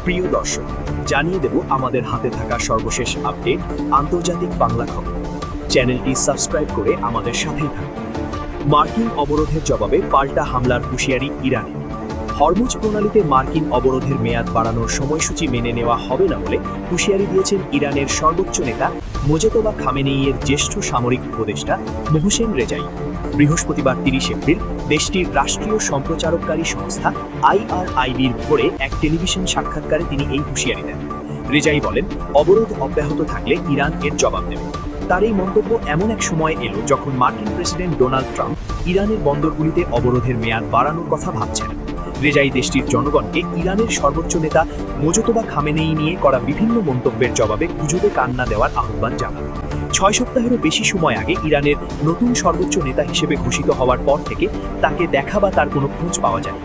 প্রিয় দর্শক, জানিয়ে দেব আমাদের হাতে থাকা সর্বশেষ আপডেট আন্তর্জাতিক বাংলা খবর। চ্যানেলটি সাবস্ক্রাইব করে আমাদের সাথেই থাকুন। মার্কিন অবরোধের জবাবে পাল্টা হামলার হুঁশিয়ারি ইরানের। হরমুজ প্রণালীতে মার্কিন অবরোধের মেয়াদ বাড়ানোর সময়সূচি মেনে নেওয়া হবে না বলে হুঁশিয়ারি দিয়েছেন ইরানের সর্বোচ্চ নেতা মোজতবা খামেনেইয়ের জ্যেষ্ঠ সামরিক উপদেষ্টা মোহসেন রেজাই। বৃহস্পতিবার 30 এপ্রিল দেশটির রাষ্ট্রীয় সম্প্রচারককারী সংস্থা IRIBর ভোরে এক টেলিভিশন সাক্ষাৎকারে তিনি এই হুঁশিয়ারি দেন। রেজাই বলেন, অবরোধ অব্যাহত থাকলে ইরান এর জবাব দেবে। তার এই মন্তব্য এমন এক সময় এলো যখন মার্কিন প্রেসিডেন্ট ডোনাল্ড ট্রাম্প ইরানের বন্দরগুলিতে অবরোধের মেয়াদ বাড়ানোর কথা ভাবছেন। রেজাই দেশটির জনগণকে ইরানের সর্বোচ্চ নেতা মোজতবা খামেনেই নিয়ে করা বিভিন্ন মন্তব্যের জবাবে গুজবে কান না দেওয়ার আহ্বান জানান। 6 সপ্তাহেরও বেশি সময় আগে ইরানের নতুন সর্বোচ্চ নেতা হিসেবে ঘোষিত হওয়ার পর থেকে তাকে দেখা বা তার কোনো খোঁজ পাওয়া যায়।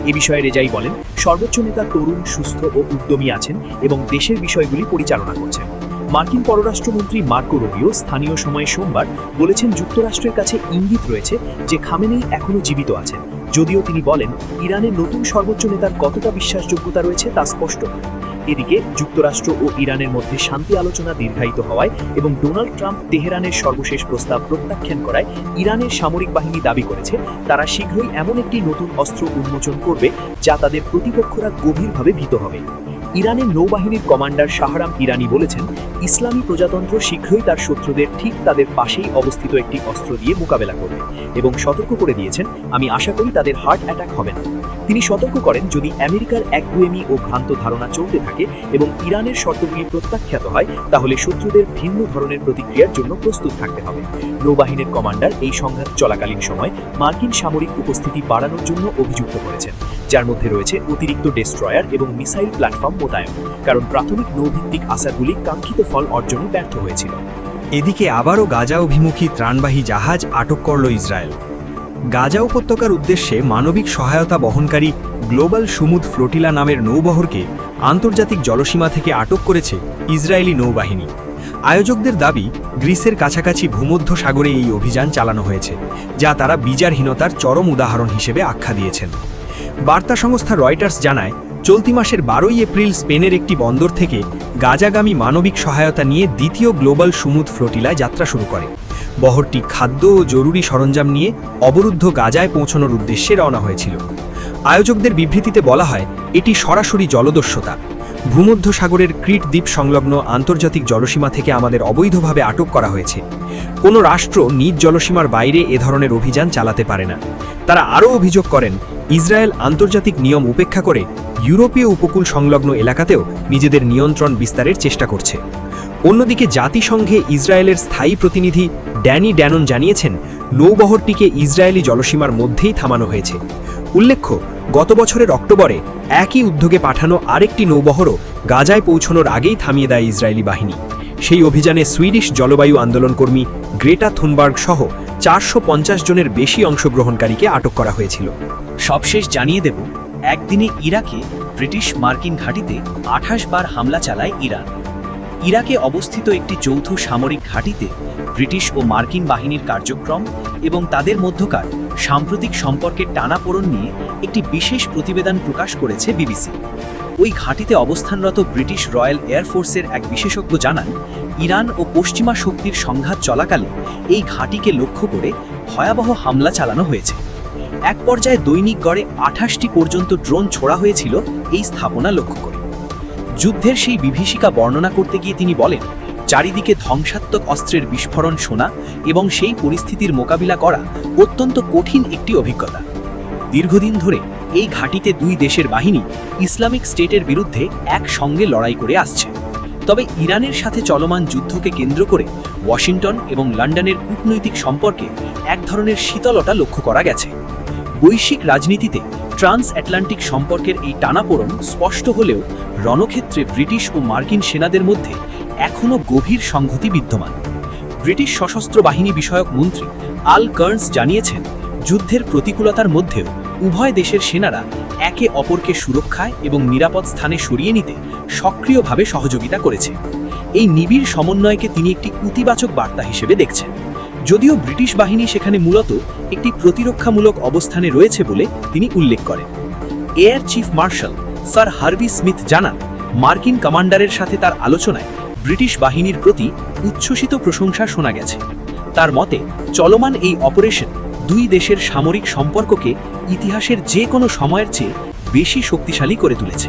এ বিষয়ে রেজাই বলেন, সর্বোচ্চ নেতা তরুণ, সুস্থ ও উদ্যমী আছেন এবং দেশের বিষয়গুলি পরিচালনা করছেন। মার্কিন পররাষ্ট্রমন্ত্রী মার্কো রুবিও স্থানীয় সময়ে সোমবার বলেছেন, যুক্তরাষ্ট্রের কাছে ইঙ্গিত রয়েছে যে খামেনেই এখনও জীবিত আছেন, যদিও তিনি বলেন ইরানের নতুন সর্বোচ্চ নেতার কতটা বিশ্বাসযোগ্যতা রয়েছে তা স্পষ্ট নয়। এদিকে যুক্তরাষ্ট্র ও ইরানের মধ্যে শান্তি আলোচনা দীর্ঘায়িত হওয়ায় এবং ডোনাল্ড ট্রাম্প তেহরানের সর্বশেষ প্রস্তাব প্রত্যাখ্যান করায় ইরানের সামরিক বাহিনী দাবি করেছে তারা শীঘ্রই এমন একটি নতুন অস্ত্র উন্মোচন করবে যা তাদের প্রতিপক্ষরা গভীরভাবে ভীত হবে। ইরানের নৌবাহিনীর কমান্ডার শাহরাম ইরানি বলেছেন, ইসলামী প্রজাতন্ত্র শীঘ্রই তার শত্রুদের ঠিক তাদের পাশেই অবস্থিত একটি অস্ত্র দিয়ে মোকাবেলা করবে এবং সতর্ক করে দিয়েছেন, আমি আশা করি তাদের হার্ট অ্যাটাক হবে না। তিনি সতর্ক করেন, যদি আমেরিকার একগুঁয়েমি ও ভ্রান্ত ধারণা চলতে থাকে এবং ইরানের শর্তগুলি প্রত্যাখ্যাত হয় তাহলে শত্রুদের ভিন্ন ধরনের প্রতিক্রিয়ার জন্য প্রস্তুত থাকতে হবে। নৌবাহিনীর কমান্ডার এই সংঘাত চলাকালীন সময় মার্কিন সামরিক উপস্থিতি বাড়ানোর জন্য অভিযুক্ত করেছেন, যার মধ্যে রয়েছে অতিরিক্ত ডেস্ট্রয়ার এবং মিসাইল প্ল্যাটফর্ম মোতায়েন, কারণ প্রাথমিক নৌভিত্তিক আশাগুলি কাঙ্ক্ষিত ফল অর্জনে ব্যর্থ হয়েছিল। এদিকে আবারও গাজা অভিমুখী ত্রাণবাহী জাহাজ আটক করল ইসরায়েল। গাজা উপত্যকার উদ্দেশ্যে মানবিক সহায়তা বহনকারী গ্লোবাল সুমুদ ফ্লোটিলা নামের নৌবহরকে আন্তর্জাতিক জলসীমা থেকে আটক করেছে ইসরায়েলি নৌবাহিনী। আয়োজকদের দাবি, গ্রিসের কাছাকাছি ভূমধ্য সাগরে এই অভিযান চালানো হয়েছে, যা তারা বিচারহীনতার চরম উদাহরণ হিসেবে আখ্যা দিয়েছেন। বার্তা সংস্থা রয়টার্স জানায়, চলতি মাসের 12 এপ্রিল স্পেনের একটি বন্দর থেকে গাজাগামী মানবিক সহায়তা নিয়ে দ্বিতীয় গ্লোবাল সুমুদ ফ্লোটিলা যাত্রা শুরু করে। বহরটি খাদ্য ও জরুরি সরঞ্জাম নিয়ে অবরুদ্ধ গাজায় পৌঁছানোর উদ্দেশ্যে রওনা হয়েছিল। আয়োজকদের বিবৃতিতে বলা হয়, এটি সরাসরি জলদস্যুতা। ভূমধ্য সাগরের ক্রিট দ্বীপ সংলগ্ন আন্তর্জাতিক জলসীমা থেকে আমাদের অবৈধভাবে আটক করা হয়েছে। কোনো রাষ্ট্র নিজ জলসীমার বাইরে এ ধরনের অভিযান চালাতে পারে না। তারা আরও অভিযোগ করেন, ইসরায়েল আন্তর্জাতিক নিয়ম উপেক্ষা করে ইউরোপীয় উপকূল সংলগ্ন এলাকাতেও নিজেদের নিয়ন্ত্রণ বিস্তারের চেষ্টা করছে। অন্যদিকে জাতিসংঘে ইসরায়েলের স্থায়ী প্রতিনিধি ড্যানি ড্যানন জানিয়েছেন, নৌবহরটিকে ইসরায়েলি জলসীমার মধ্যেই থামানো হয়েছে। উল্লেখ্য, গত বছরের অক্টোবরে একই উদ্যোগে পাঠানো আরেকটি নৌবহরও গাজায় পৌঁছানোর আগেই থামিয়ে দেয় ইসরায়েলি বাহিনী। সেই অভিযানে সুইডিশ জলবায়ু আন্দোলনকর্মী গ্রেটা থুনবার্গ সহ 450 জনের বেশি অংশগ্রহণকারীকে আটক করা হয়েছিল। সবশেষ জানিয়ে দেব, একদিনে ইরাকে ব্রিটিশ মার্কিন ঘাঁটিতে 28 বার হামলা চালায় ইরান। ইরাকে অবস্থিত একটি যৌথ সামরিক ঘাঁটিতে ব্রিটিশ ও মার্কিন বাহিনীর কার্যক্রম এবং তাদের মধ্যকার সাম্প্রতিক সম্পর্কের টানাপোড়েন নিয়ে একটি বিশেষ প্রতিবেদন প্রকাশ করেছে বিবিসি। ওই ঘাঁটিতে অবস্থানরত ব্রিটিশ রয়্যাল এয়ারফোর্সের এক বিশেষজ্ঞ জানান, ইরান ও পশ্চিমা শক্তির সংঘাত চলাকালে এই ঘাঁটিকে লক্ষ্য করে ভয়াবহ হামলা চালানো হয়েছে। এক পর্যায়ে দৈনিক গড়ে 28টি পর্যন্ত ড্রোন ছোড়া হয়েছিল এই স্থাপনা লক্ষ্য করে। যুদ্ধের সেই বিভীষিকা বর্ণনা করতে গিয়ে তিনি বলেন, চারিদিকে ধ্বংসাত্মক অস্ত্রের বিস্ফোরণ শোনা এবং সেই পরিস্থিতির মোকাবিলা করা অত্যন্ত কঠিন একটি অভিজ্ঞতা। দীর্ঘদিন ধরে এই ঘাঁটিতে দুই দেশের বাহিনী ইসলামিক স্টেটের বিরুদ্ধে একসঙ্গে লড়াই করে আসছে। তবে ইরানের সাথে চলমান যুদ্ধকে কেন্দ্র করে ওয়াশিংটন এবং লন্ডনের কূটনৈতিক সম্পর্কে এক ধরনের শীতলতা লক্ষ্য করা গেছে। বৈশ্বিক রাজনীতিতে ট্রান্স আটলান্টিক সম্পর্কের এই টানাপোড়েন স্পষ্ট হলেও রণক্ষেত্রে ব্রিটিশ ও মার্কিন সেনাদের মধ্যে এখনও গভীর সংহতি বিদ্যমান। ব্রিটিশ সশস্ত্র বাহিনী বিষয়ক মন্ত্রী আল কার্নস জানিয়েছেন, যুদ্ধের প্রতিকূলতার মধ্যেও উভয় দেশের সেনারা একে অপরকে সুরক্ষায় এবং নিরাপদ স্থানে সরিয়ে নিতে সক্রিয়ভাবে সহযোগিতা করেছে। এই নিবিড় সমন্বয়কে তিনি একটি ইতিবাচক বার্তা হিসেবে দেখছেন। যদিও ব্রিটিশ বাহিনী সেখানে মূলত একটি প্রতিরক্ষামূলক অবস্থানে রয়েছে বলে তিনি উল্লেখ করেন। Air chief marshal sir Harvey Smith জানান, মার্কিন কমান্ডারের সাথে তার আলোচনায় ব্রিটিশ বাহিনীর প্রতি উচ্ছ্বসিত প্রশংসা শোনা গেছে। তার মতে, চলমান এই অপারেশন দুই দেশের সামরিক সম্পর্ককে ইতিহাসের যে কোনো সময়ের চেয়ে বেশি শক্তিশালী করে তুলেছে।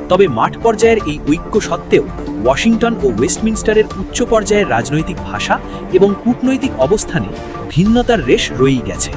তবে মাঠ পর্যায়ের এই ঐক্য সত্ত্বেও ওয়াশিংটন ও ওয়েস্টমিনস্টারের উচ্চ পর্যায়ের রাজনৈতিক ভাষা এবং কূটনৈতিক অবস্থানে ভিন্নতার রেশ রয়েই গেছে।